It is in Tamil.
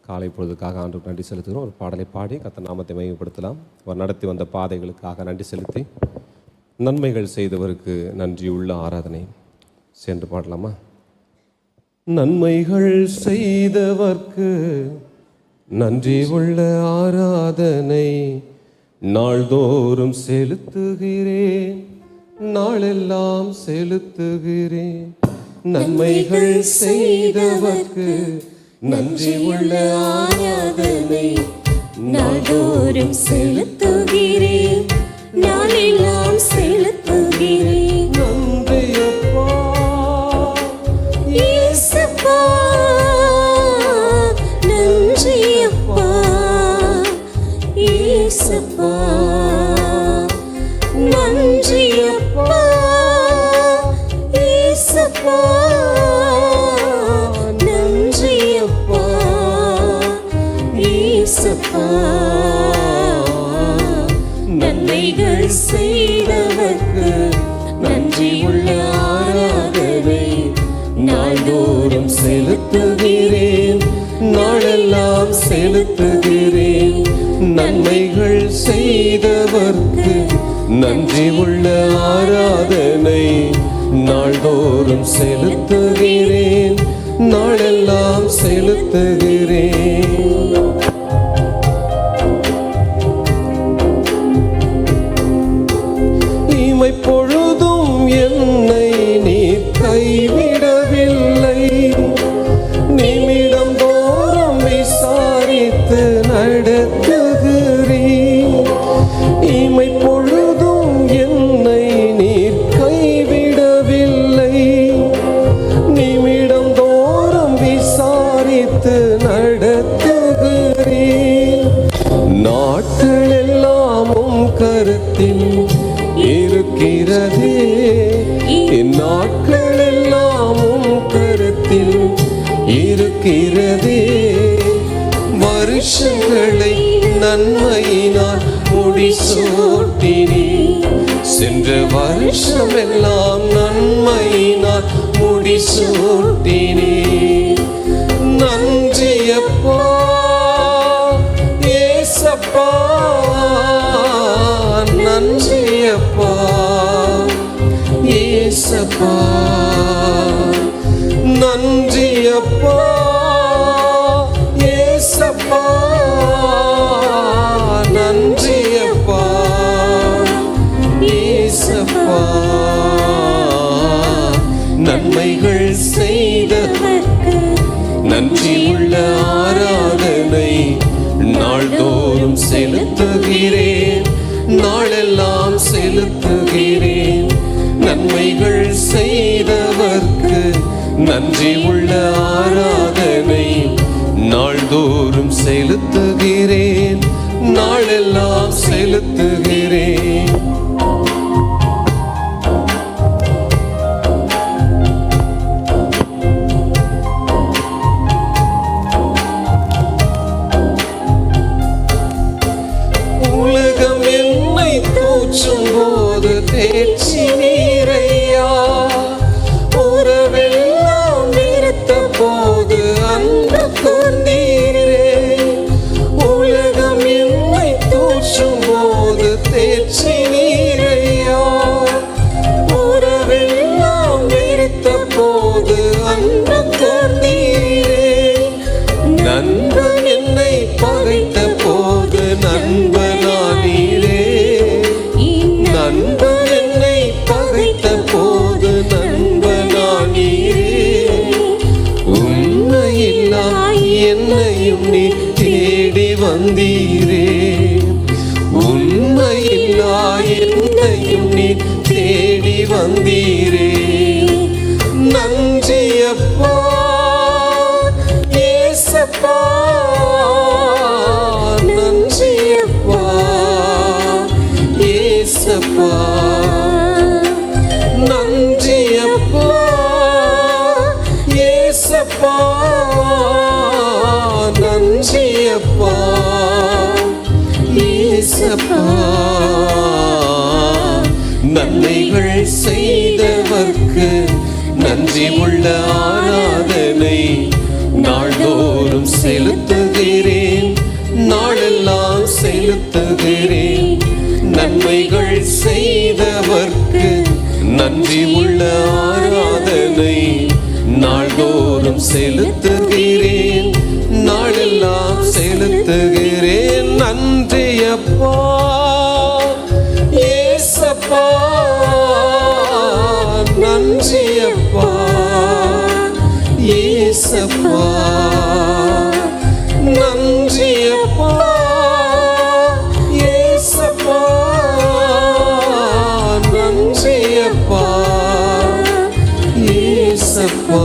காலை பொழுதுக்காக ஆண்டுக்கு நன்றி செலுத்துகிறோம். ஒரு பாடலை பாடி கர்த்தர் நாமத்தை மகிமைப்படுத்தலாம். அவர் நடத்தி வந்த பாதைகளுக்காக நன்றி செலுத்தி நன்மைகள் செய்தவருக்கு நன்றியுள்ள ஆராதனை சென்று பாடலாமா? நன்மைகள் செய்தவர்க்கு நன்றி உள்ள ஆராதனை நாள்தோறும் செலுத்துகிறேன், நாளெல்லாம் செலுத்துகிறேன். நன்மைகள் செய்தவர்க்கு நன்றி உள்ள ஆராதனை நாள்தோறும் செலுத்துகிறேன், நாளெல்லாம் செலுத்துகிறேன். நன்றி அப்பா இயேசுப்பா, நன்றி அப்பா இயேசுப்பா, நன்றி அப்பா இயேசுப்பா, நன்றி அப்பா இயேசுப்பா. நன்மைகள் செய்தவர்க்கு நன்றி உள்ள ஆராதனை நாள்தோறும் செலுத்துகிறேன், நாளெல்லாம் செலுத்துகிறேன். நன்மைகள் செய்தவர்க்கு நன்றி உள்ள ஆராதனை நாள்தோறும் செலுத்துகிறேன், நாளெல்லாம் செலுத்துகிறேன். பொழுதும் என்னை நீ கைவிடவில்லை, நிமிடம் தோறும் விசாரித்து நடத்துகிறீர். இமை பொழுதும் என்னை நீ கைவிடவில்லை, நிமிடம் தோறும் விசாரித்து நடத்துகிறீர். நாட்கள் எல்லாமும் கருத்தில் இருக்கிறதே, நாட்கள் எல்லாமும் கருத்தில் இருக்கிறதே. வருஷங்களை நன்மையினால் முடிசூட்டினே, சென்ற வருஷம் எல்லாம் நன்மையினால் முடிசூட்டினே. நன்றி அப்பா ஏசப்பா, நன்றி அப்பா ஏசப்பா, நன்றி அப்பா ஏசப்பா, நன்றி அப்பா ஏசப்பா. நன்மைகள் செய்தவர்க்கு நன்றி உள்ள ஆராதனை நாள்தோறும் செலுத்துகிறேன், நாளெல்லாம் செலுத்துகிறேன். நன்மைகள் செய்தவர்க்கு நன்றி உள்ள ஆராதனை நாள்தோறும் செலுத்துகிறேன், நாளெல்லாம் செலுத்துகிறேன். போது தேர்ச்சி நீரையா, உறவெல்லாம் நிறுத்த போது அன்பு கொண்டீரே. உலகம் என்னை தூற்றும் போது தேர்ச்சி நீரையா, உறவெல்லாம் நிறுத்த போது அன்பு கொண்டீரே. நண்பன் என்னை பகைத்த போது நண்பனானீரே, நண்பன் என்னை பகைத்த போது நண்பனானீரே. உண்மையில்லா என்னையும் நீ தேடி வந்தீரே, உண்மையில்லா என்னையும் நீ தேடி வந்தீரே. நன்றி அப்பா ஏசப்பா, நன்றி அப்பா ஏசப்பா, நன்றி அப்பா ஏசப்பா, நன்றி அப்பா ஏசப்பா. நன்மைகள் செய்தவர்க்கு நன்றி உள்ள ஆராதனை நாள்தோறும் செலுத்துகிறேன். நன்றி உள்ள ஆராதனை நாள்தோறும் செலுத்துகிறேன், நாளெல்லாம் செலுத்துகிறேன். நன்றி அப்பா ஏசப்பா, நன்றி அப்பா ஏசப்பா, நன்றி அப்பா ஏசப்பா, நன்றி அப்பா ஏசப்பா.